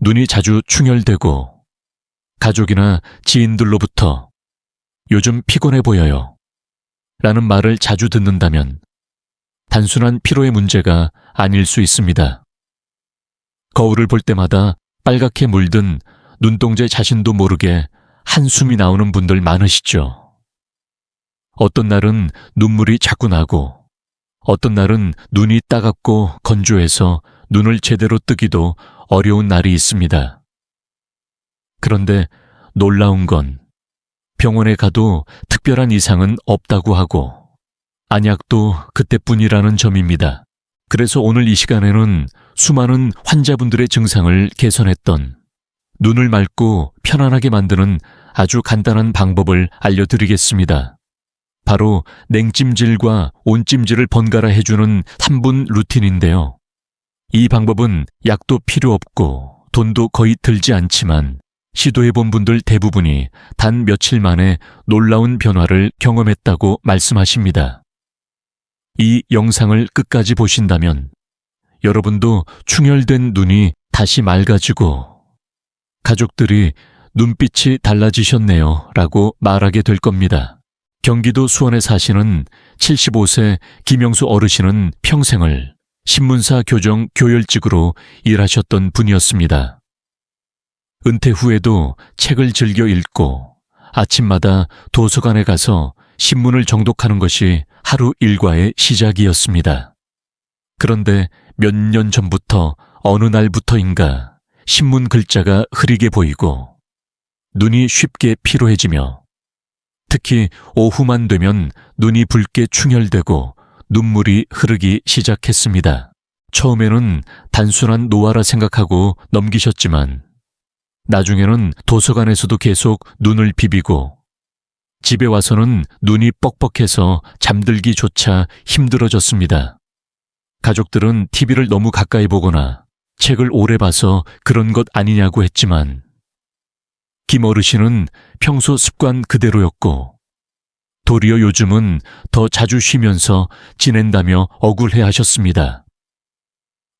눈이 자주 충혈되고 가족이나 지인들로부터 요즘 피곤해 보여요 라는 말을 자주 듣는다면 단순한 피로의 문제가 아닐 수 있습니다. 거울을 볼 때마다 빨갛게 물든 눈동자 자신도 모르게 한숨이 나오는 분들 많으시죠. 어떤 날은 눈물이 자꾸 나고 어떤 날은 눈이 따갑고 건조해서 눈을 제대로 뜨기도 어려운 날이 있습니다. 그런데 놀라운 건 병원에 가도 특별한 이상은 없다고 하고 안약도 그때뿐이라는 점입니다. 그래서 오늘 이 시간에는 수많은 환자분들의 증상을 개선했던 눈을 맑고 편안하게 만드는 아주 간단한 방법을 알려드리겠습니다. 바로 냉찜질과 온찜질을 번갈아 해주는 3분 루틴인데요. 이 방법은 약도 필요 없고 돈도 거의 들지 않지만 시도해본 분들 대부분이 단 며칠 만에 놀라운 변화를 경험했다고 말씀하십니다. 이 영상을 끝까지 보신다면 여러분도 충혈된 눈이 다시 맑아지고 가족들이 눈빛이 달라지셨네요 라고 말하게 될 겁니다. 경기도 수원에 사시는 75세 김영수 어르신은 평생을 신문사 교정 교열직으로 일하셨던 분이었습니다. 은퇴 후에도 책을 즐겨 읽고 아침마다 도서관에 가서 신문을 정독하는 것이 하루 일과의 시작이었습니다. 그런데 몇 년 전부터 어느 날부터인가 신문 글자가 흐리게 보이고 눈이 쉽게 피로해지며 특히 오후만 되면 눈이 붉게 충혈되고 눈물이 흐르기 시작했습니다. 처음에는 단순한 노화라 생각하고 넘기셨지만 나중에는 도서관에서도 계속 눈을 비비고 집에 와서는 눈이 뻑뻑해서 잠들기조차 힘들어졌습니다. 가족들은 TV를 너무 가까이 보거나 책을 오래 봐서 그런 것 아니냐고 했지만 김 어르신은 평소 습관 그대로였고 도리어 요즘은 더 자주 쉬면서 지낸다며 억울해 하셨습니다.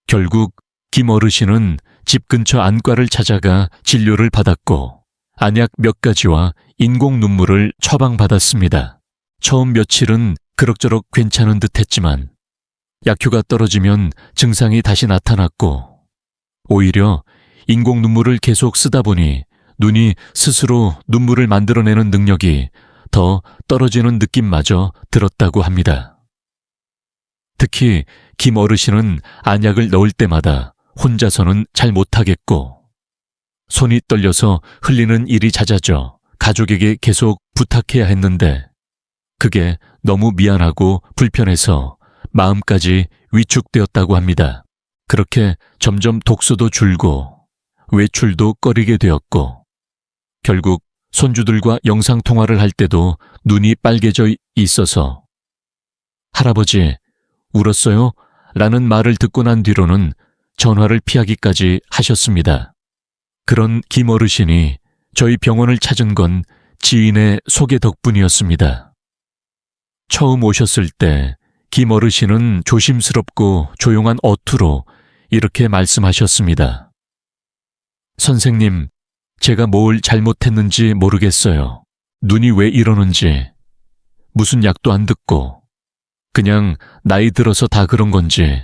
결국 김 어르신은 집 근처 안과를 찾아가 진료를 받았고 안약 몇 가지와 인공 눈물을 처방받았습니다. 처음 며칠은 그럭저럭 괜찮은 듯 했지만 약효가 떨어지면 증상이 다시 나타났고 오히려 인공 눈물을 계속 쓰다 보니 눈이 스스로 눈물을 만들어내는 능력이 더 떨어지는 느낌마저 들었다고 합니다. 특히 김 어르신은 안약을 넣을 때마다 혼자서는 잘 못하겠고 손이 떨려서 흘리는 일이 잦아져 가족에게 계속 부탁해야 했는데 그게 너무 미안하고 불편해서 마음까지 위축되었다고 합니다. 그렇게 점점 독서도 줄고 외출도 꺼리게 되었고 결국 손주들과 영상통화를 할 때도 눈이 빨개져 있어서 할아버지, 울었어요? 라는 말을 듣고 난 뒤로는 전화를 피하기까지 하셨습니다. 그런 김 어르신이 저희 병원을 찾은 건 지인의 소개 덕분이었습니다. 처음 오셨을 때 김 어르신은 조심스럽고 조용한 어투로 이렇게 말씀하셨습니다. 선생님, 제가 뭘 잘못했는지 모르겠어요. 눈이 왜 이러는지, 무슨 약도 안 듣고, 그냥 나이 들어서 다 그런 건지,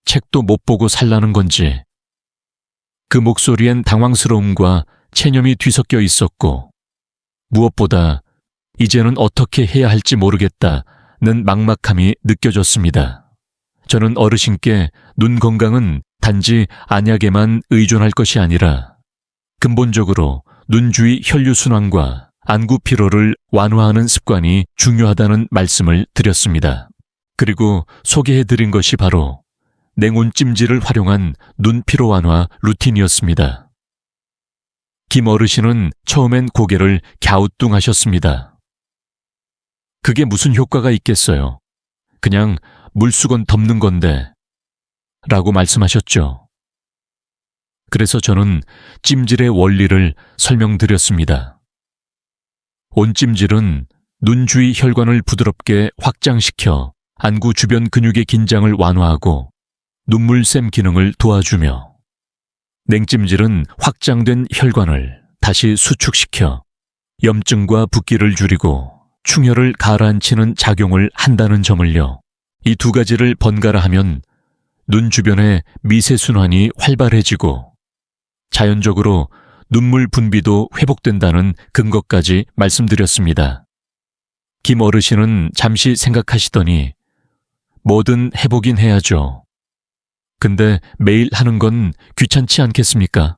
책도 못 보고 살라는 건지. 그 목소리엔 당황스러움과 체념이 뒤섞여 있었고, 무엇보다 이제는 어떻게 해야 할지 모르겠다는 막막함이 느껴졌습니다. 저는 어르신께 눈 건강은 단지 안약에만 의존할 것이 아니라 근본적으로 눈 주위 혈류순환과 안구 피로를 완화하는 습관이 중요하다는 말씀을 드렸습니다. 그리고 소개해드린 것이 바로 냉온찜질을 활용한 눈 피로 완화 루틴이었습니다. 김 어르신은 처음엔 고개를 갸우뚱하셨습니다. 그게 무슨 효과가 있겠어요. 그냥 물수건 덮는 건데 라고 말씀하셨죠. 그래서 저는 찜질의 원리를 설명드렸습니다. 온찜질은 눈 주위 혈관을 부드럽게 확장시켜 안구 주변 근육의 긴장을 완화하고 눈물샘 기능을 도와주며 냉찜질은 확장된 혈관을 다시 수축시켜 염증과 붓기를 줄이고 충혈을 가라앉히는 작용을 한다는 점을요. 이 두 가지를 번갈아 하면 눈 주변의 미세순환이 활발해지고 자연적으로 눈물 분비도 회복된다는 근거까지 말씀드렸습니다. 김 어르신은 잠시 생각하시더니 뭐든 해보긴 해야죠. 근데 매일 하는 건 귀찮지 않겠습니까?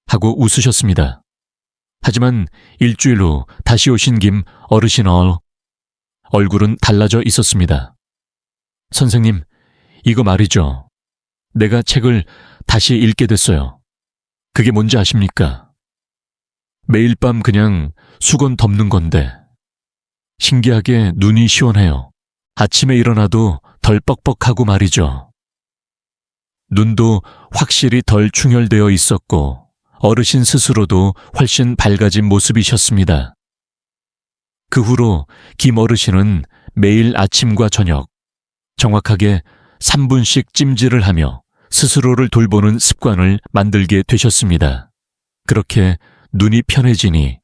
하고 웃으셨습니다. 하지만 일주일 후 다시 오신 김 어르신 얼굴은 달라져 있었습니다. 선생님, 이거 말이죠. 내가 책을 다시 읽게 됐어요. 그게 뭔지 아십니까? 매일 밤 그냥 수건 덮는 건데 신기하게 눈이 시원해요. 아침에 일어나도 덜 뻑뻑하고 말이죠. 눈도 확실히 덜 충혈되어 있었고 어르신 스스로도 훨씬 밝아진 모습이셨습니다. 그 후로 김 어르신은 매일 아침과 저녁 정확하게 3분씩 찜질을 하며 스스로를 돌보는 습관을 만들게 되셨습니다. 그렇게 눈이 편해지니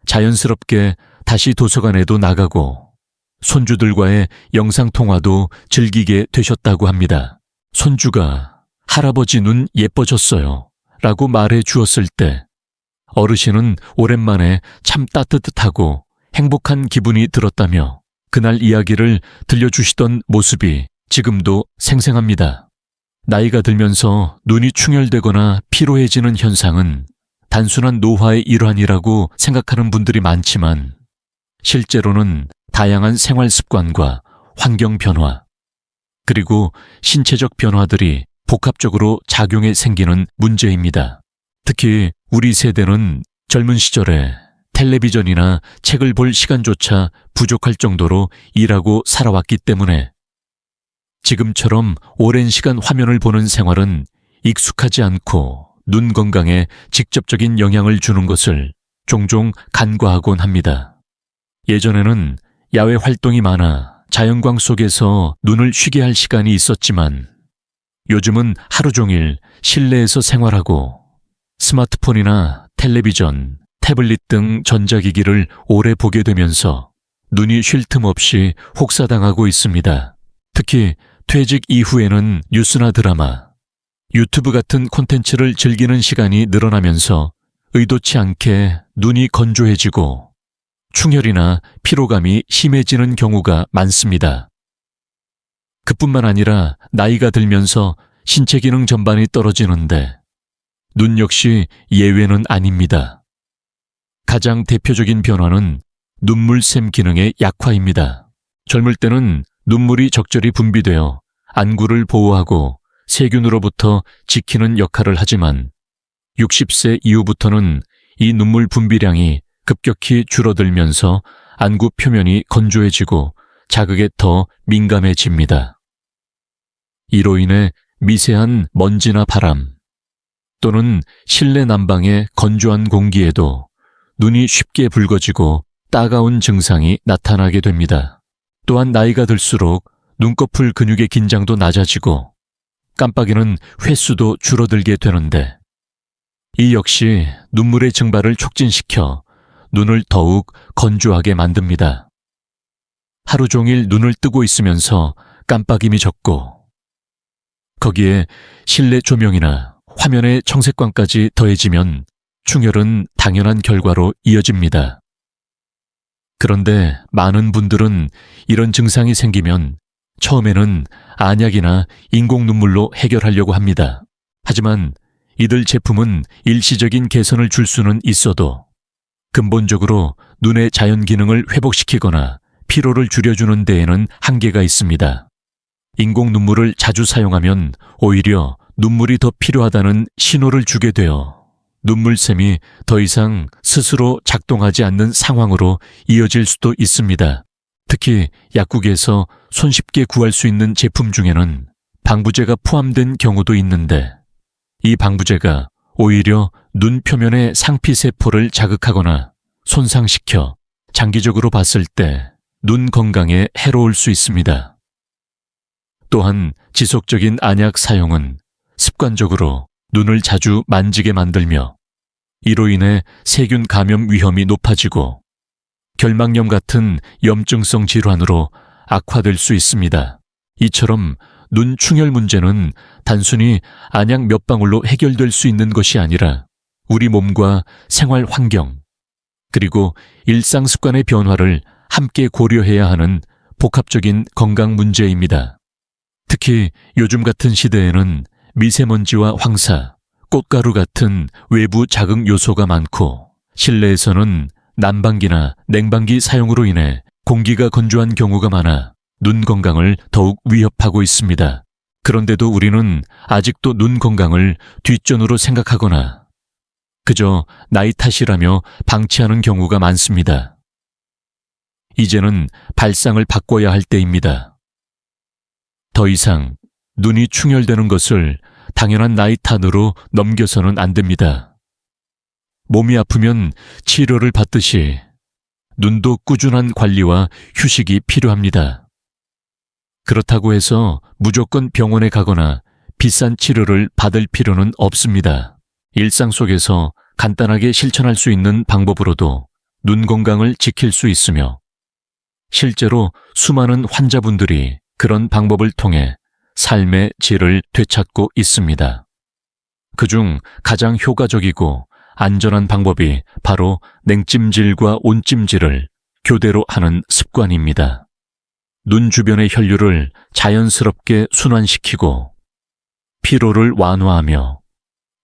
자연스럽게 다시 도서관에도 나가고 손주들과의 영상통화도 즐기게 되셨다고 합니다. 손주가 할아버지 눈 예뻐졌어요 라고 말해 주었을 때 어르신은 오랜만에 참 따뜻하고 행복한 기분이 들었다며 그날 이야기를 들려주시던 모습이 지금도 생생합니다. 나이가 들면서 눈이 충혈되거나 피로해지는 현상은 단순한 노화의 일환이라고 생각하는 분들이 많지만 실제로는 다양한 생활 습관과 환경 변화, 그리고 신체적 변화들이 복합적으로 작용해 생기는 문제입니다. 특히 우리 세대는 젊은 시절에 텔레비전이나 책을 볼 시간조차 부족할 정도로 일하고 살아왔기 때문에 지금처럼 오랜 시간 화면을 보는 생활은 익숙하지 않고 눈 건강에 직접적인 영향을 주는 것을 종종 간과하곤 합니다. 예전에는 야외 활동이 많아 자연광 속에서 눈을 쉬게 할 시간이 있었지만 요즘은 하루 종일 실내에서 생활하고 스마트폰이나 텔레비전, 태블릿 등 전자기기를 오래 보게 되면서 눈이 쉴 틈 없이 혹사당하고 있습니다. 특히 퇴직 이후에는 뉴스나 드라마, 유튜브 같은 콘텐츠를 즐기는 시간이 늘어나면서 의도치 않게 눈이 건조해지고 충혈이나 피로감이 심해지는 경우가 많습니다. 그뿐만 아니라 나이가 들면서 신체 기능 전반이 떨어지는데 눈 역시 예외는 아닙니다. 가장 대표적인 변화는 눈물샘 기능의 약화입니다. 젊을 때는 눈물이 적절히 분비되어 안구를 보호하고 세균으로부터 지키는 역할을 하지만 60세 이후부터는 이 눈물 분비량이 급격히 줄어들면서 안구 표면이 건조해지고 자극에 더 민감해집니다. 이로 인해 미세한 먼지나 바람 또는 실내 난방의 건조한 공기에도 눈이 쉽게 붉어지고 따가운 증상이 나타나게 됩니다. 또한 나이가 들수록 눈꺼풀 근육의 긴장도 낮아지고 깜빡이는 횟수도 줄어들게 되는데 이 역시 눈물의 증발을 촉진시켜 눈을 더욱 건조하게 만듭니다. 하루 종일 눈을 뜨고 있으면서 깜빡임이 적고 거기에 실내 조명이나 화면의 청색광까지 더해지면 충혈은 당연한 결과로 이어집니다. 그런데 많은 분들은 이런 증상이 생기면 처음에는 안약이나 인공 눈물로 해결하려고 합니다. 하지만 이들 제품은 일시적인 개선을 줄 수는 있어도 근본적으로 눈의 자연 기능을 회복시키거나 피로를 줄여주는 데에는 한계가 있습니다. 인공 눈물을 자주 사용하면 오히려 눈물이 더 필요하다는 신호를 주게 되어 눈물샘이 더 이상 스스로 작동하지 않는 상황으로 이어질 수도 있습니다. 특히 약국에서 손쉽게 구할 수 있는 제품 중에는 방부제가 포함된 경우도 있는데 이 방부제가 오히려 눈 표면의 상피세포를 자극하거나 손상시켜 장기적으로 봤을 때 눈 건강에 해로울 수 있습니다. 또한 지속적인 안약 사용은 습관적으로 눈을 자주 만지게 만들며 이로 인해 세균 감염 위험이 높아지고 결막염 같은 염증성 질환으로 악화될 수 있습니다. 이처럼 눈 충혈 문제는 단순히 안약 몇 방울로 해결될 수 있는 것이 아니라 우리 몸과 생활 환경, 그리고 일상 습관의 변화를 함께 고려해야 하는 복합적인 건강 문제입니다. 특히 요즘 같은 시대에는 미세먼지와 황사, 꽃가루 같은 외부 자극 요소가 많고 실내에서는 난방기나 냉방기 사용으로 인해 공기가 건조한 경우가 많아 눈 건강을 더욱 위협하고 있습니다. 그런데도 우리는 아직도 눈 건강을 뒷전으로 생각하거나 그저 나이 탓이라며 방치하는 경우가 많습니다. 이제는 발상을 바꿔야 할 때입니다. 더 이상 눈이 충혈되는 것을 당연한 나이 탓으로 넘겨서는 안 됩니다. 몸이 아프면 치료를 받듯이 눈도 꾸준한 관리와 휴식이 필요합니다. 그렇다고 해서 무조건 병원에 가거나 비싼 치료를 받을 필요는 없습니다. 일상 속에서 간단하게 실천할 수 있는 방법으로도 눈 건강을 지킬 수 있으며 실제로 수많은 환자분들이 그런 방법을 통해 삶의 질을 되찾고 있습니다. 그중 가장 효과적이고 안전한 방법이 바로 냉찜질과 온찜질을 교대로 하는 습관입니다. 눈 주변의 혈류를 자연스럽게 순환시키고 피로를 완화하며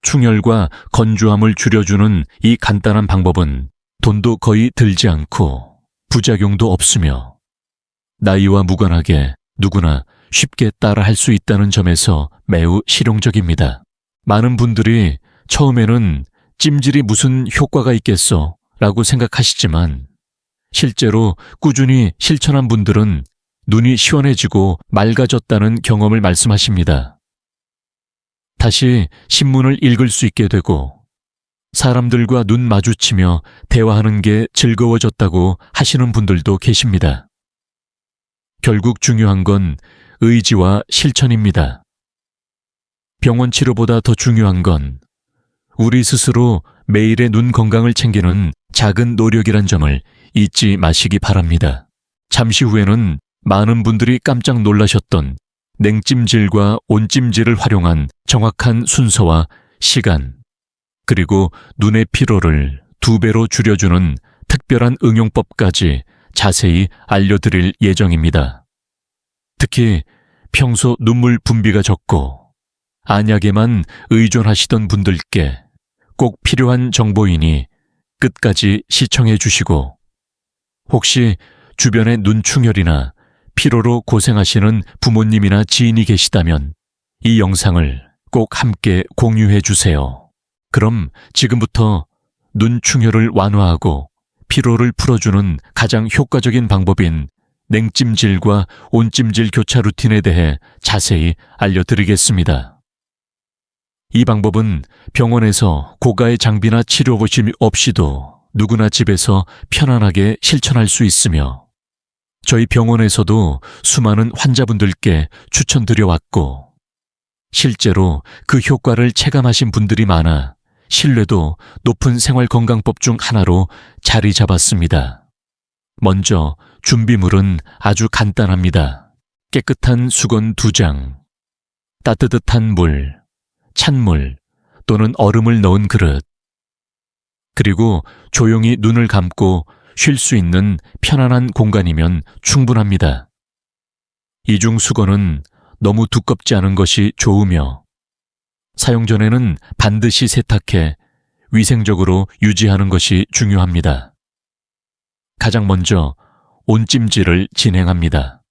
충혈과 건조함을 줄여주는 이 간단한 방법은 돈도 거의 들지 않고 부작용도 없으며 나이와 무관하게 누구나 쉽게 따라 할 수 있다는 점에서 매우 실용적입니다. 많은 분들이 처음에는 찜질이 무슨 효과가 있겠어 라고 생각하시지만 실제로 꾸준히 실천한 분들은 눈이 시원해지고 맑아졌다는 경험을 말씀하십니다. 다시 신문을 읽을 수 있게 되고 사람들과 눈 마주치며 대화하는 게 즐거워졌다고 하시는 분들도 계십니다. 결국 중요한 건 의지와 실천입니다. 병원 치료보다 더 중요한 건 우리 스스로 매일의 눈 건강을 챙기는 작은 노력이란 점을 잊지 마시기 바랍니다. 잠시 후에는 많은 분들이 깜짝 놀라셨던 냉찜질과 온찜질을 활용한 정확한 순서와 시간, 그리고 눈의 피로를 2배로 줄여주는 특별한 응용법까지 자세히 알려드릴 예정입니다. 특히 평소 눈물 분비가 적고 안약에만 의존하시던 분들께 꼭 필요한 정보이니 끝까지 시청해 주시고 혹시 주변에 눈충혈이나 피로로 고생하시는 부모님이나 지인이 계시다면 이 영상을 꼭 함께 공유해 주세요. 그럼 지금부터 눈충혈을 완화하고 피로를 풀어주는 가장 효과적인 방법인 냉찜질과 온찜질 교차 루틴에 대해 자세히 알려드리겠습니다. 이 방법은 병원에서 고가의 장비나 치료 보심 없이도 누구나 집에서 편안하게 실천할 수 있으며 저희 병원에서도 수많은 환자분들께 추천드려왔고 실제로 그 효과를 체감하신 분들이 많아 신뢰도 높은 생활건강법 중 하나로 자리 잡았습니다. 먼저 준비물은 아주 간단합니다. 깨끗한 수건 2장, 따뜻한 물, 찬물 또는 얼음을 넣은 그릇, 그리고 조용히 눈을 감고 쉴 수 있는 편안한 공간이면 충분합니다. 이중 수건은 너무 두껍지 않은 것이 좋으며 사용 전에는 반드시 세탁해 위생적으로 유지하는 것이 중요합니다. 가장 먼저 온찜질을 진행합니다.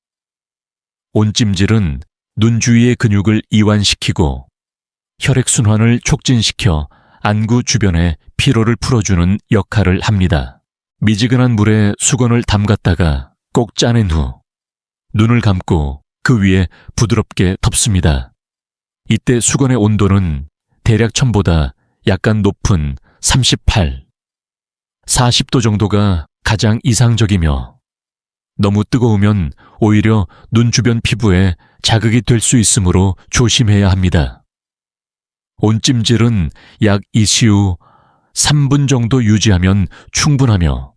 온찜질은 눈 주위의 근육을 이완시키고 혈액순환을 촉진시켜 안구 주변의 피로를 풀어주는 역할을 합니다. 미지근한 물에 수건을 담갔다가 꼭 짜낸 후 눈을 감고 그 위에 부드럽게 덮습니다. 이때 수건의 온도는 대략 1000보다 약간 높은 38, 40도 정도가 가장 이상적이며 너무 뜨거우면 오히려 눈 주변 피부에 자극이 될 수 있으므로 조심해야 합니다. 온찜질은 약 이시후 3분 정도 유지하면 충분하며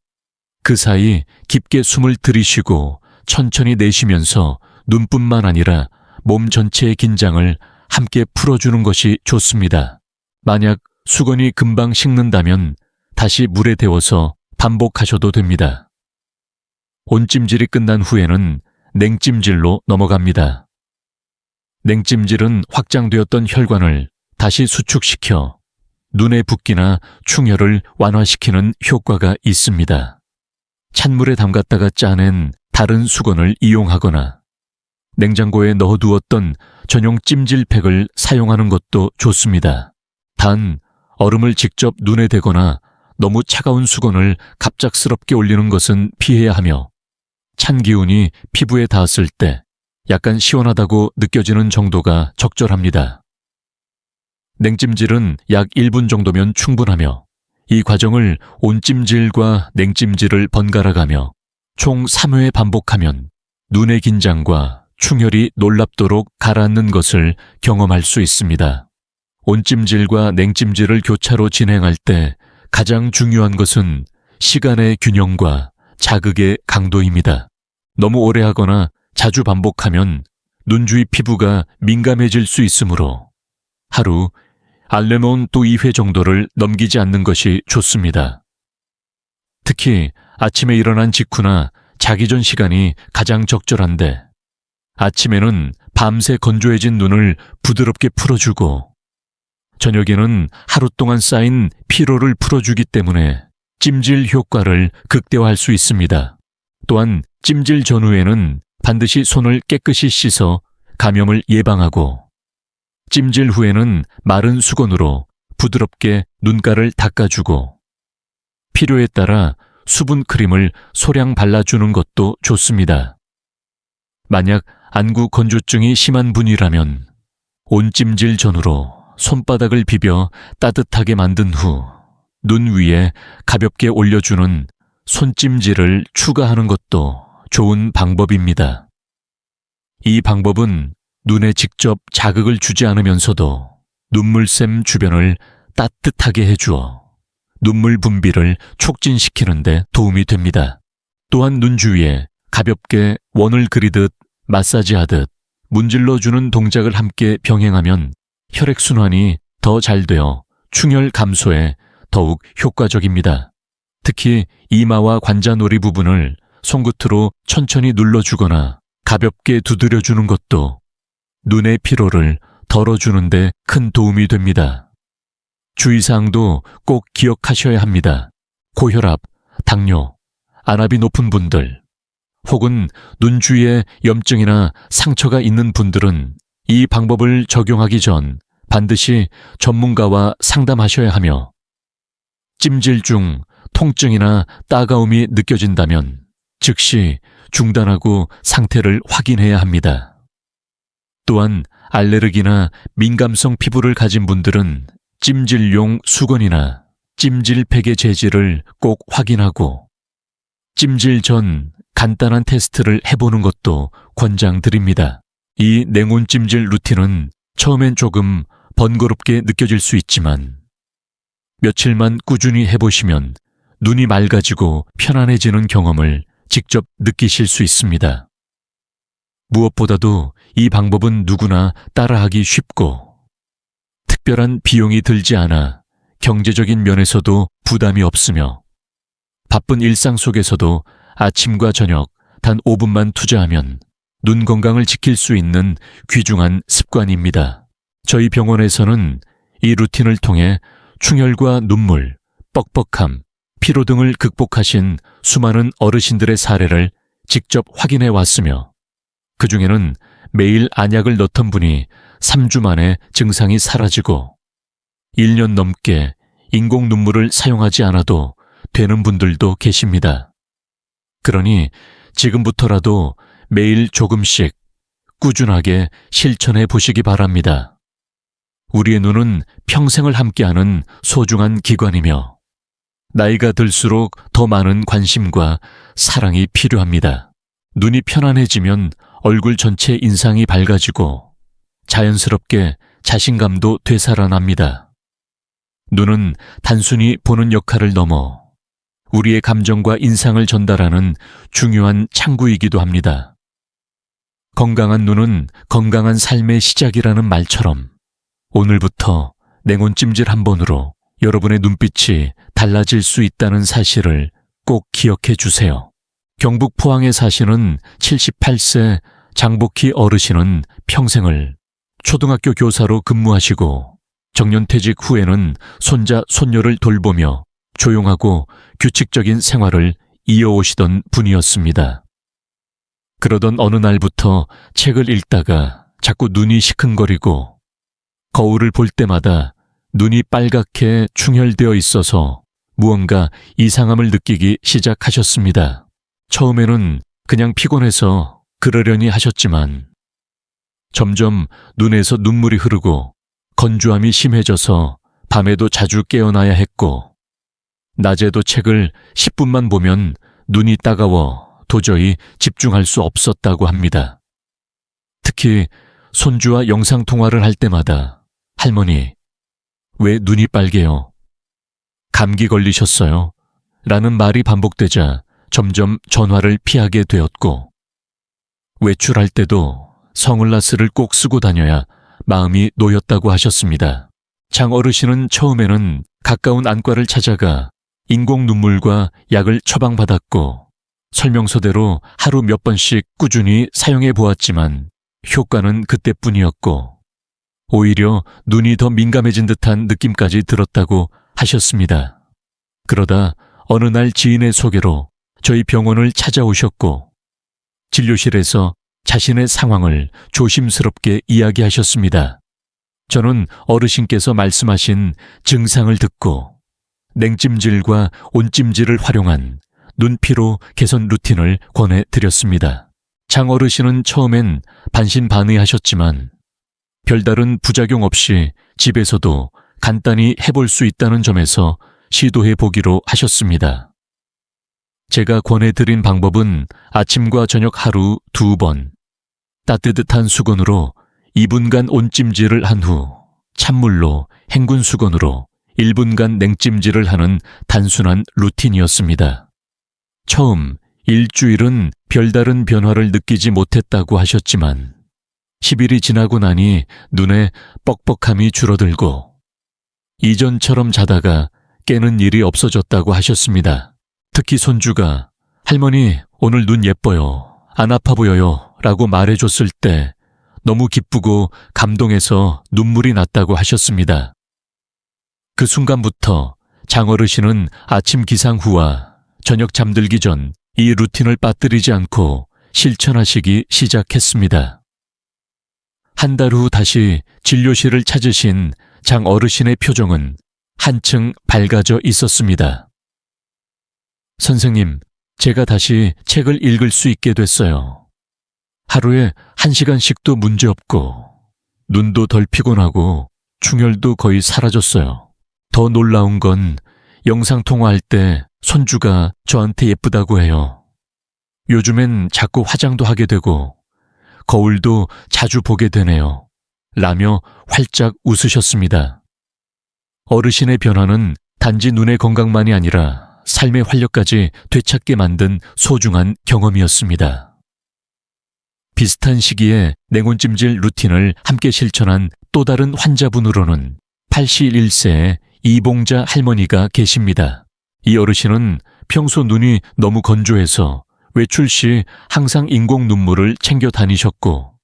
그 사이 깊게 숨을 들이쉬고 천천히 내쉬면서 눈뿐만 아니라 몸 전체의 긴장을 함께 풀어주는 것이 좋습니다. 만약 수건이 금방 식는다면 다시 물에 데워서 반복하셔도 됩니다. 온찜질이 끝난 후에는 냉찜질로 넘어갑니다. 냉찜질은 확장되었던 혈관을 다시 수축시켜 눈의 붓기나 충혈을 완화시키는 효과가 있습니다. 찬물에 담갔다가 짜낸 다른 수건을 이용하거나 냉장고에 넣어두었던 전용 찜질팩을 사용하는 것도 좋습니다. 단, 얼음을 직접 눈에 대거나 너무 차가운 수건을 갑작스럽게 올리는 것은 피해야 하며 찬 기운이 피부에 닿았을 때 약간 시원하다고 느껴지는 정도가 적절합니다. 냉찜질은 약 1분 정도면 충분하며 이 과정을 온찜질과 냉찜질을 번갈아 가며 총 3회 반복하면 눈의 긴장과 충혈이 놀랍도록 가라앉는 것을 경험할 수 있습니다. 온찜질과 냉찜질을 교차로 진행할 때 가장 중요한 것은 시간의 균형과 자극의 강도입니다. 너무 오래 하거나 자주 반복하면 눈 주위 피부가 민감해질 수 있으므로 하루 알레몬 또 2회 정도를 넘기지 않는 것이 좋습니다. 특히 아침에 일어난 직후나 자기 전 시간이 가장 적절한데 아침에는 밤새 건조해진 눈을 부드럽게 풀어주고 저녁에는 하루 동안 쌓인 피로를 풀어주기 때문에 찜질 효과를 극대화할 수 있습니다. 또한 찜질 전후에는 반드시 손을 깨끗이 씻어 감염을 예방하고 찜질 후에는 마른 수건으로 부드럽게 눈가를 닦아주고 필요에 따라 수분 크림을 소량 발라주는 것도 좋습니다. 만약 안구 건조증이 심한 분이라면 온찜질 전후로 손바닥을 비벼 따뜻하게 만든 후 눈 위에 가볍게 올려주는 손찜질을 추가하는 것도 좋은 방법입니다. 이 방법은 눈에 직접 자극을 주지 않으면서도 눈물샘 주변을 따뜻하게 해주어 눈물 분비를 촉진시키는 데 도움이 됩니다. 또한 눈 주위에 가볍게 원을 그리듯 마사지하듯 문질러주는 동작을 함께 병행하면 혈액순환이 더 잘 되어 충혈 감소에 더욱 효과적입니다. 특히 이마와 관자놀이 부분을 손끝으로 천천히 눌러주거나 가볍게 두드려주는 것도 눈의 피로를 덜어주는 데 큰 도움이 됩니다. 주의사항도 꼭 기억하셔야 합니다. 고혈압, 당뇨, 안압이 높은 분들, 혹은 눈 주위에 염증이나 상처가 있는 분들은 이 방법을 적용하기 전 반드시 전문가와 상담하셔야 하며 찜질 중 통증이나 따가움이 느껴진다면 즉시 중단하고 상태를 확인해야 합니다. 또한 알레르기나 민감성 피부를 가진 분들은 찜질용 수건이나 찜질팩의 재질을 꼭 확인하고 찜질 전 간단한 테스트를 해보는 것도 권장드립니다. 이 냉온 찜질 루틴은 처음엔 조금 번거롭게 느껴질 수 있지만 며칠만 꾸준히 해보시면 눈이 맑아지고 편안해지는 경험을 직접 느끼실 수 있습니다. 무엇보다도 이 방법은 누구나 따라하기 쉽고 특별한 비용이 들지 않아 경제적인 면에서도 부담이 없으며 바쁜 일상 속에서도 아침과 저녁 단 5분만 투자하면 눈 건강을 지킬 수 있는 귀중한 습관입니다. 저희 병원에서는 이 루틴을 통해 충혈과 눈물, 뻑뻑함, 피로 등을 극복하신 수많은 어르신들의 사례를 직접 확인해 왔으며 그중에는 매일 안약을 넣던 분이 3주 만에 증상이 사라지고 1년 넘게 인공 눈물을 사용하지 않아도 되는 분들도 계십니다. 그러니 지금부터라도 매일 조금씩 꾸준하게 실천해 보시기 바랍니다. 우리의 눈은 평생을 함께하는 소중한 기관이며 나이가 들수록 더 많은 관심과 사랑이 필요합니다. 눈이 편안해지면 얼굴 전체 인상이 밝아지고 자연스럽게 자신감도 되살아납니다. 눈은 단순히 보는 역할을 넘어 우리의 감정과 인상을 전달하는 중요한 창구이기도 합니다. 건강한 눈은 건강한 삶의 시작이라는 말처럼 오늘부터 냉온찜질 한 번으로 여러분의 눈빛이 달라질 수 있다는 사실을 꼭 기억해 주세요. 경북 포항에 사시는 78세 장복희 어르신은 평생을 초등학교 교사로 근무하시고 정년퇴직 후에는 손자, 손녀를 돌보며 조용하고 규칙적인 생활을 이어오시던 분이었습니다. 그러던 어느 날부터 책을 읽다가 자꾸 눈이 시큰거리고 거울을 볼 때마다 눈이 빨갛게 충혈되어 있어서 무언가 이상함을 느끼기 시작하셨습니다. 처음에는 그냥 피곤해서 그러려니 하셨지만 점점 눈에서 눈물이 흐르고 건조함이 심해져서 밤에도 자주 깨어나야 했고 낮에도 책을 10분만 보면 눈이 따가워 도저히 집중할 수 없었다고 합니다. 특히 손주와 영상통화를 할 때마다 할머니, 왜 눈이 빨개요? 감기 걸리셨어요? 라는 말이 반복되자 점점 전화를 피하게 되었고 외출할 때도 선글라스를 꼭 쓰고 다녀야 마음이 놓였다고 하셨습니다. 장 어르신은 처음에는 가까운 안과를 찾아가 인공 눈물과 약을 처방받았고 설명서대로 하루 몇 번씩 꾸준히 사용해 보았지만 효과는 그때뿐이었고 오히려 눈이 더 민감해진 듯한 느낌까지 들었다고 하셨습니다. 그러다 어느 날 지인의 소개로 저희 병원을 찾아오셨고 진료실에서 자신의 상황을 조심스럽게 이야기하셨습니다. 저는 어르신께서 말씀하신 증상을 듣고 냉찜질과 온찜질을 활용한 눈피로 개선 루틴을 권해드렸습니다. 장 어르신은 처음엔 반신반의하셨지만 별다른 부작용 없이 집에서도 간단히 해볼 수 있다는 점에서 시도해 보기로 하셨습니다. 제가 권해드린 방법은 아침과 저녁 하루 2번 따뜻한 수건으로 2분간 온찜질을 한 후 찬물로 헹군 수건으로 1분간 냉찜질을 하는 단순한 루틴이었습니다. 처음 일주일은 별다른 변화를 느끼지 못했다고 하셨지만 10일이 지나고 나니 눈에 뻑뻑함이 줄어들고 이전처럼 자다가 깨는 일이 없어졌다고 하셨습니다. 특히 손주가 할머니 오늘 눈 예뻐요. 안 아파 보여요. 라고 말해줬을 때 너무 기쁘고 감동해서 눈물이 났다고 하셨습니다. 그 순간부터 장 어르신은 아침 기상 후와 저녁 잠들기 전 이 루틴을 빠뜨리지 않고 실천하시기 시작했습니다. 한 달 후 다시 진료실을 찾으신 장 어르신의 표정은 한층 밝아져 있었습니다. 선생님, 제가 다시 책을 읽을 수 있게 됐어요. 하루에 1시간씩도 문제없고 눈도 덜 피곤하고 충혈도 거의 사라졌어요. 더 놀라운 건 영상통화할 때 손주가 저한테 예쁘다고 해요. 요즘엔 자꾸 화장도 하게 되고 거울도 자주 보게 되네요. 라며 활짝 웃으셨습니다. 어르신의 변화는 단지 눈의 건강만이 아니라 삶의 활력까지 되찾게 만든 소중한 경험이었습니다. 비슷한 시기에 냉온찜질 루틴을 함께 실천한 또 다른 환자분으로는 81세의 이봉자 할머니가 계십니다. 이 어르신은 평소 눈이 너무 건조해서 외출 시 항상 인공 눈물을 챙겨 다니셨고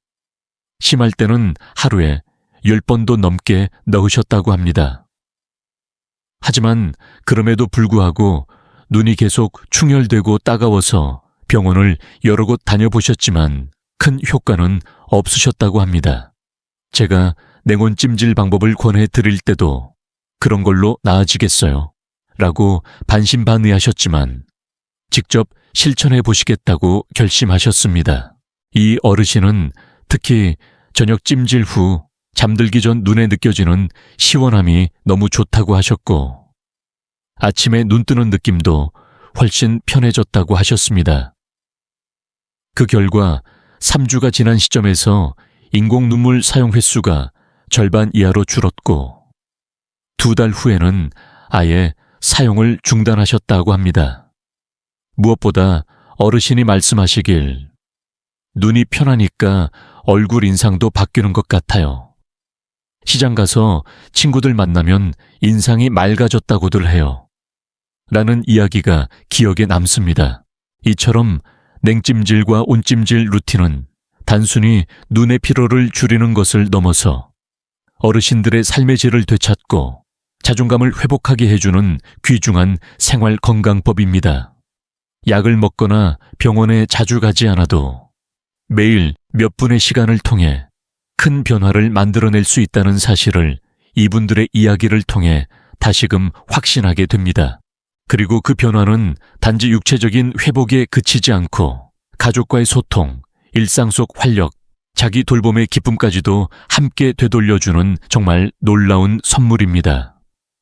심할 때는 하루에 10번도 넘게 넣으셨다고 합니다. 하지만 그럼에도 불구하고 눈이 계속 충혈되고 따가워서 병원을 여러 곳 다녀보셨지만 큰 효과는 없으셨다고 합니다. 제가 냉온찜질 방법을 권해드릴 때도 그런 걸로 나아지겠어요? 라고 반신반의하셨지만 직접 실천해 보시겠다고 결심하셨습니다. 이 어르신은 특히 저녁 찜질 후 잠들기 전 눈에 느껴지는 시원함이 너무 좋다고 하셨고 아침에 눈 뜨는 느낌도 훨씬 편해졌다고 하셨습니다. 그 결과 3주가 지난 시점에서 인공 눈물 사용 횟수가 절반 이하로 줄었고 2달 후에는 아예 사용을 중단하셨다고 합니다. 무엇보다 어르신이 말씀하시길 눈이 편하니까 얼굴 인상도 바뀌는 것 같아요. 시장 가서 친구들 만나면 인상이 맑아졌다고들 해요. 라는 이야기가 기억에 남습니다. 이처럼 냉찜질과 온찜질 루틴은 단순히 눈의 피로를 줄이는 것을 넘어서 어르신들의 삶의 질을 되찾고 자존감을 회복하게 해주는 귀중한 생활 건강법입니다. 약을 먹거나 병원에 자주 가지 않아도 매일 몇 분의 시간을 통해 큰 변화를 만들어낼 수 있다는 사실을 이분들의 이야기를 통해 다시금 확신하게 됩니다. 그리고 그 변화는 단지 육체적인 회복에 그치지 않고 가족과의 소통, 일상 속 활력, 자기 돌봄의 기쁨까지도 함께 되돌려주는 정말 놀라운 선물입니다.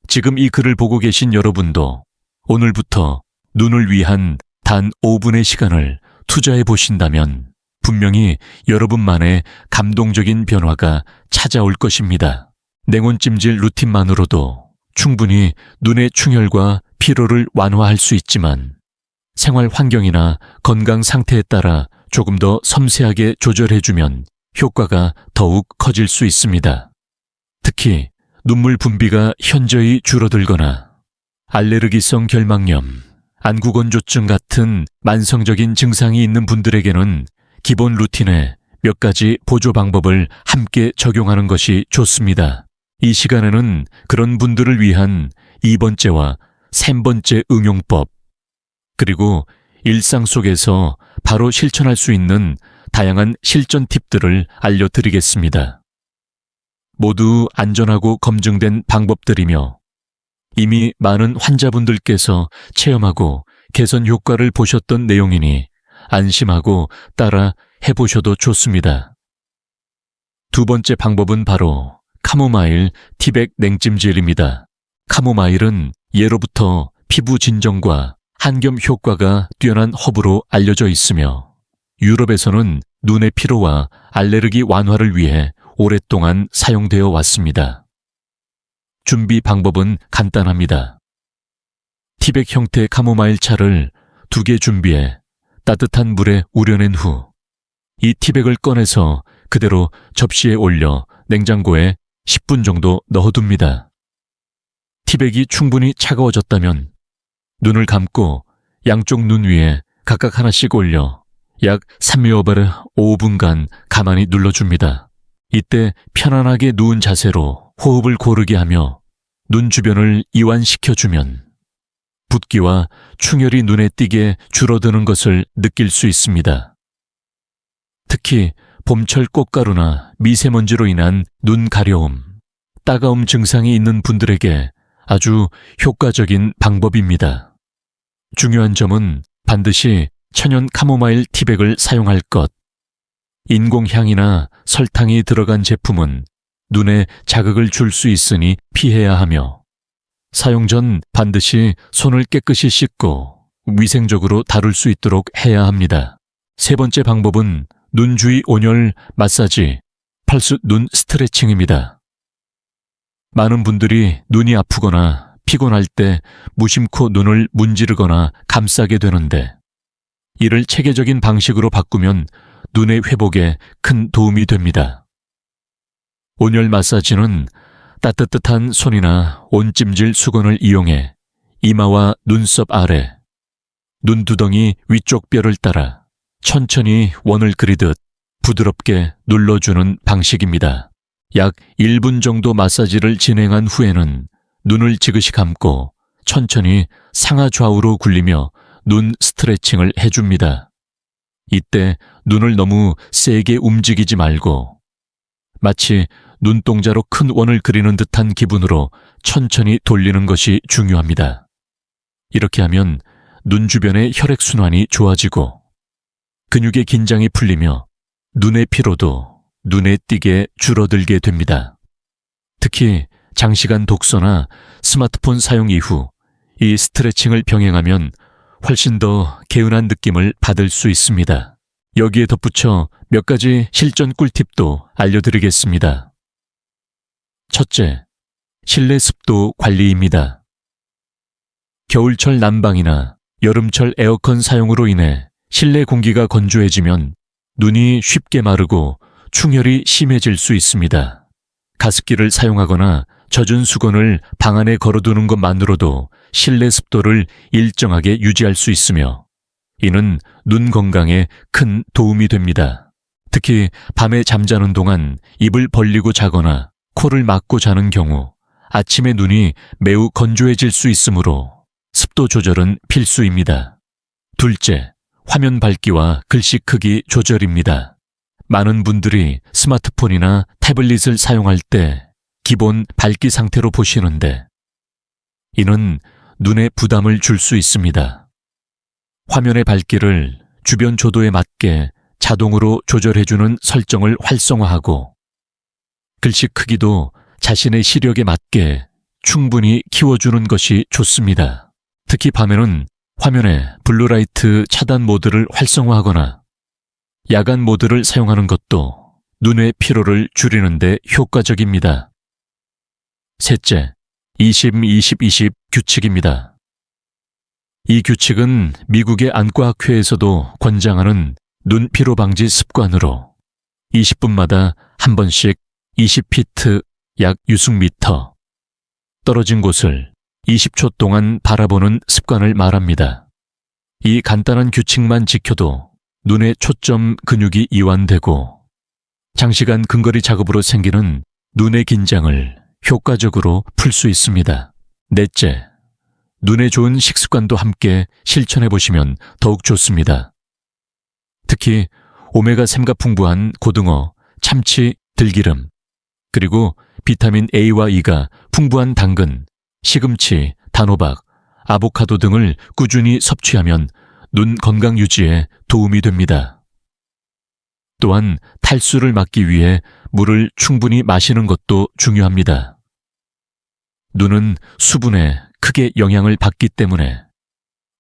지금 이 글을 보고 계신 여러분도 오늘부터 눈을 위한 단 5분의 시간을 투자해 보신다면 분명히 여러분만의 감동적인 변화가 찾아올 것입니다. 냉온찜질 루틴만으로도 충분히 눈의 충혈과 피로를 완화할 수 있지만 생활 환경이나 건강 상태에 따라 조금 더 섬세하게 조절해주면 효과가 더욱 커질 수 있습니다. 특히 눈물 분비가 현저히 줄어들거나 알레르기성 결막염, 안구건조증 같은 만성적인 증상이 있는 분들에게는 기본 루틴에 몇 가지 보조 방법을 함께 적용하는 것이 좋습니다. 이 시간에는 그런 분들을 위한 2번째와 3번째 응용법, 그리고 일상 속에서 바로 실천할 수 있는 다양한 실전 팁들을 알려드리겠습니다. 모두 안전하고 검증된 방법들이며 이미 많은 환자분들께서 체험하고 개선 효과를 보셨던 내용이니 안심하고 따라 해보셔도 좋습니다. 2번째 방법은 바로 카모마일 티백 냉찜질입니다. 카모마일은 예로부터 피부 진정과 한겸 효과가 뛰어난 허브로 알려져 있으며 유럽에서는 눈의 피로와 알레르기 완화를 위해 오랫동안 사용되어 왔습니다. 준비 방법은 간단합니다. 티백 형태 카모마일 차를 2개 준비해 따뜻한 물에 우려낸 후 이 티백을 꺼내서 그대로 접시에 올려 냉장고에 10분 정도 넣어둡니다. 티백이 충분히 차가워졌다면 눈을 감고 양쪽 눈 위에 각각 하나씩 올려 약 3미오바르 5분간 가만히 눌러줍니다. 이때 편안하게 누운 자세로 호흡을 고르게 하며 눈 주변을 이완시켜주면 붓기와 충혈이 눈에 띄게 줄어드는 것을 느낄 수 있습니다. 특히 봄철 꽃가루나 미세먼지로 인한 눈 가려움, 따가움 증상이 있는 분들에게 아주 효과적인 방법입니다. 중요한 점은 반드시 천연 카모마일 티백을 사용할 것. 인공향이나 설탕이 들어간 제품은 눈에 자극을 줄 수 있으니 피해야 하며 사용 전 반드시 손을 깨끗이 씻고 위생적으로 다룰 수 있도록 해야 합니다. 3번째 방법은 눈 주위 온열 마사지, 펄스 눈 스트레칭입니다. 많은 분들이 눈이 아프거나 피곤할 때 무심코 눈을 문지르거나 감싸게 되는데 이를 체계적인 방식으로 바꾸면 눈의 회복에 큰 도움이 됩니다. 온열 마사지는 따뜻한 손이나 온찜질 수건을 이용해 이마와 눈썹 아래, 눈두덩이 위쪽 뼈를 따라 천천히 원을 그리듯 부드럽게 눌러주는 방식입니다. 약 1분 정도 마사지를 진행한 후에는 눈을 지그시 감고 천천히 상하 좌우로 굴리며 눈 스트레칭을 해줍니다. 이때 눈을 너무 세게 움직이지 말고 마치 눈동자로 큰 원을 그리는 듯한 기분으로 천천히 돌리는 것이 중요합니다. 이렇게 하면 눈 주변의 혈액순환이 좋아지고 근육의 긴장이 풀리며 눈의 피로도 눈에 띄게 줄어들게 됩니다. 특히 장시간 독서나 스마트폰 사용 이후 이 스트레칭을 병행하면 훨씬 더 개운한 느낌을 받을 수 있습니다. 여기에 덧붙여 몇 가지 실전 꿀팁도 알려드리겠습니다. 첫째, 실내 습도 관리입니다. 겨울철 난방이나 여름철 에어컨 사용으로 인해 실내 공기가 건조해지면 눈이 쉽게 마르고 충혈이 심해질 수 있습니다. 가습기를 사용하거나 젖은 수건을 방 안에 걸어두는 것만으로도 실내 습도를 일정하게 유지할 수 있으며 이는 눈 건강에 큰 도움이 됩니다. 특히 밤에 잠자는 동안 입을 벌리고 자거나 코를 막고 자는 경우 아침에 눈이 매우 건조해질 수 있으므로 습도 조절은 필수입니다. 둘째, 화면 밝기와 글씨 크기 조절입니다. 많은 분들이 스마트폰이나 태블릿을 사용할 때 기본 밝기 상태로 보시는데 이는 눈에 부담을 줄 수 있습니다. 화면의 밝기를 주변 조도에 맞게 자동으로 조절해주는 설정을 활성화하고 글씨 크기도 자신의 시력에 맞게 충분히 키워주는 것이 좋습니다. 특히 밤에는 화면에 블루라이트 차단 모드를 활성화하거나 야간 모드를 사용하는 것도 눈의 피로를 줄이는 데 효과적입니다. 셋째, 20-20-20 규칙입니다. 이 규칙은 미국의 안과학회에서도 권장하는 눈 피로 방지 습관으로 20분마다 한 번씩 20피트 약 60m 떨어진 곳을 20초 동안 바라보는 습관을 말합니다. 이 간단한 규칙만 지켜도 눈의 초점 근육이 이완되고 장시간 근거리 작업으로 생기는 눈의 긴장을 효과적으로 풀 수 있습니다. 넷째, 눈에 좋은 식습관도 함께 실천해 보시면 더욱 좋습니다. 특히 오메가3가 풍부한 고등어, 참치, 들기름, 그리고 비타민 A와 E가 풍부한 당근, 시금치, 단호박, 아보카도 등을 꾸준히 섭취하면 눈 건강 유지에 도움이 됩니다. 또한 탈수를 막기 위해 물을 충분히 마시는 것도 중요합니다. 눈은 수분에 크게 영향을 받기 때문에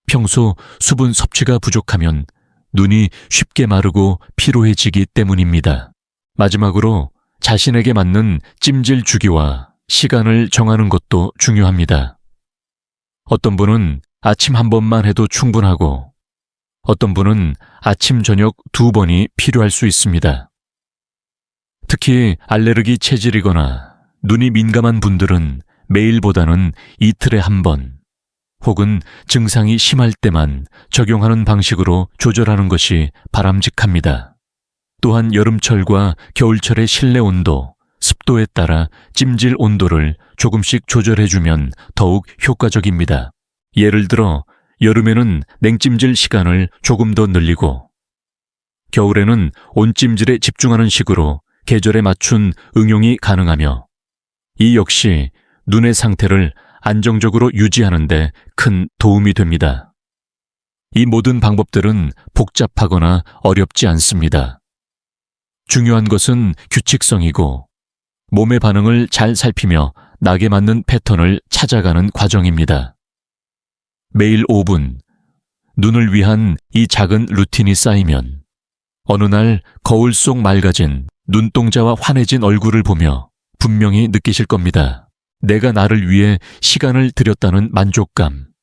평소 수분 섭취가 부족하면 눈이 쉽게 마르고 피로해지기 때문입니다. 마지막으로 자신에게 맞는 찜질 주기와 시간을 정하는 것도 중요합니다. 어떤 분은 아침 한 번만 해도 충분하고 어떤 분은 아침 저녁 2번이 필요할 수 있습니다. 특히 알레르기 체질이거나 눈이 민감한 분들은 매일보다는 이틀에 한 번 혹은 증상이 심할 때만 적용하는 방식으로 조절하는 것이 바람직합니다. 또한 여름철과 겨울철의 실내 온도, 습도에 따라 찜질 온도를 조금씩 조절해주면 더욱 효과적입니다. 예를 들어 여름에는 냉찜질 시간을 조금 더 늘리고 겨울에는 온찜질에 집중하는 식으로 계절에 맞춘 응용이 가능하며 이 역시 눈의 상태를 안정적으로 유지하는 데 큰 도움이 됩니다. 이 모든 방법들은 복잡하거나 어렵지 않습니다. 중요한 것은 규칙성이고 몸의 반응을 잘 살피며 낙에 맞는 패턴을 찾아가는 과정입니다. 매일 5분, 눈을 위한 이 작은 루틴이 쌓이면 어느 날 거울 속 맑아진 눈동자와 환해진 얼굴을 보며 분명히 느끼실 겁니다. 내가 나를 위해 시간을 들였다는 만족감,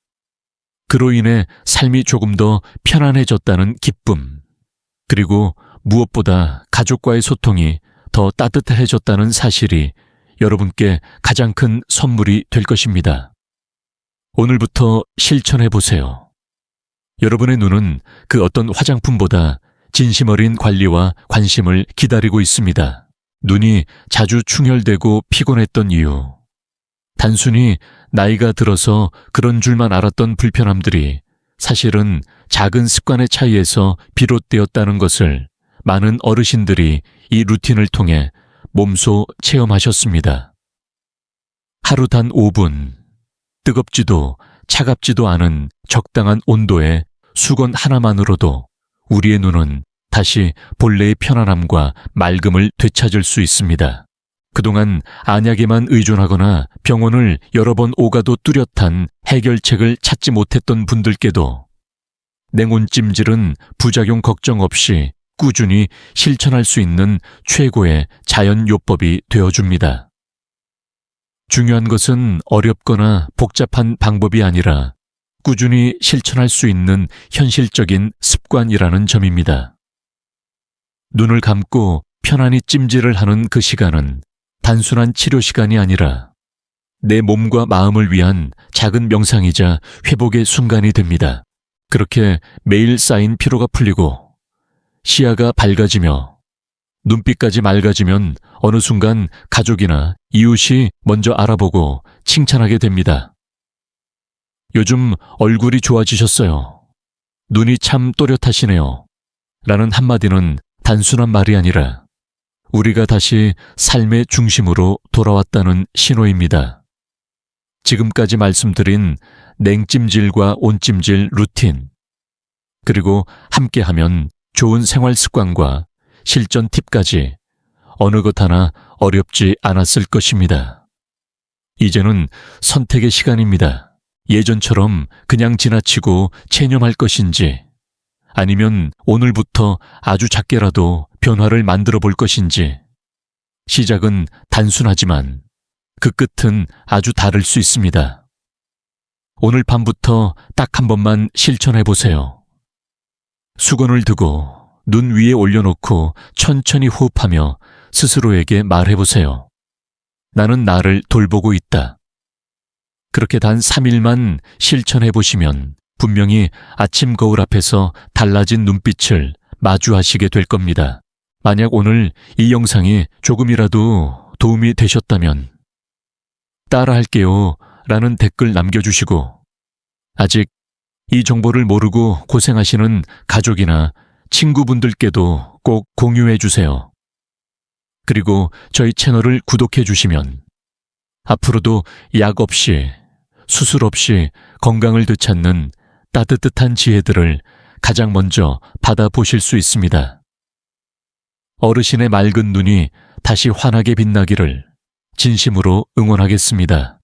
그로 인해 삶이 조금 더 편안해졌다는 기쁨, 그리고 무엇보다 가족과의 소통이 더 따뜻해졌다는 사실이 여러분께 가장 큰 선물이 될 것입니다. 오늘부터 실천해 보세요. 여러분의 눈은 그 어떤 화장품보다 진심 어린 관리와 관심을 기다리고 있습니다. 눈이 자주 충혈되고 피곤했던 이유, 단순히 나이가 들어서 그런 줄만 알았던 불편함들이 사실은 작은 습관의 차이에서 비롯되었다는 것을 많은 어르신들이 이 루틴을 통해 몸소 체험하셨습니다. 하루 단 5분, 뜨겁지도 차갑지도 않은 적당한 온도의 수건 하나만으로도 우리의 눈은 다시 본래의 편안함과 맑음을 되찾을 수 있습니다. 그동안 안약에만 의존하거나 병원을 여러 번 오가도 뚜렷한 해결책을 찾지 못했던 분들께도 냉온찜질은 부작용 걱정 없이 꾸준히 실천할 수 있는 최고의 자연요법이 되어줍니다. 중요한 것은 어렵거나 복잡한 방법이 아니라 꾸준히 실천할 수 있는 현실적인 습관이라는 점입니다. 눈을 감고 편안히 찜질을 하는 그 시간은 단순한 치료 시간이 아니라 내 몸과 마음을 위한 작은 명상이자 회복의 순간이 됩니다. 그렇게 매일 쌓인 피로가 풀리고 시야가 밝아지며 눈빛까지 맑아지면 어느 순간 가족이나 이웃이 먼저 알아보고 칭찬하게 됩니다. 요즘 얼굴이 좋아지셨어요. 눈이 참 또렷하시네요. 라는 한마디는 단순한 말이 아니라 우리가 다시 삶의 중심으로 돌아왔다는 신호입니다. 지금까지 말씀드린 냉찜질과 온찜질 루틴, 그리고 함께하면 좋은 생활 습관과 실전 팁까지 어느 것 하나 어렵지 않았을 것입니다. 이제는 선택의 시간입니다. 예전처럼 그냥 지나치고 체념할 것인지, 아니면 오늘부터 아주 작게라도 변화를 만들어 볼 것인지. 시작은 단순하지만 그 끝은 아주 다를 수 있습니다. 오늘 밤부터 딱 한 번만 실천해 보세요. 수건을 두고 눈 위에 올려놓고 천천히 호흡하며 스스로에게 말해보세요. 나는 나를 돌보고 있다. 그렇게 단 3일만 실천해 보시면 분명히 아침 거울 앞에서 달라진 눈빛을 마주하시게 될 겁니다. 만약 오늘 이 영상이 조금이라도 도움이 되셨다면 따라할게요 라는 댓글 남겨주시고, 아직 이 정보를 모르고 고생하시는 가족이나 친구분들께도 꼭 공유해 주세요. 그리고 저희 채널을 구독해 주시면 앞으로도 약 없이, 수술 없이 건강을 되찾는 따뜻한 지혜들을 가장 먼저 받아보실 수 있습니다. 어르신의 맑은 눈이 다시 환하게 빛나기를 진심으로 응원하겠습니다.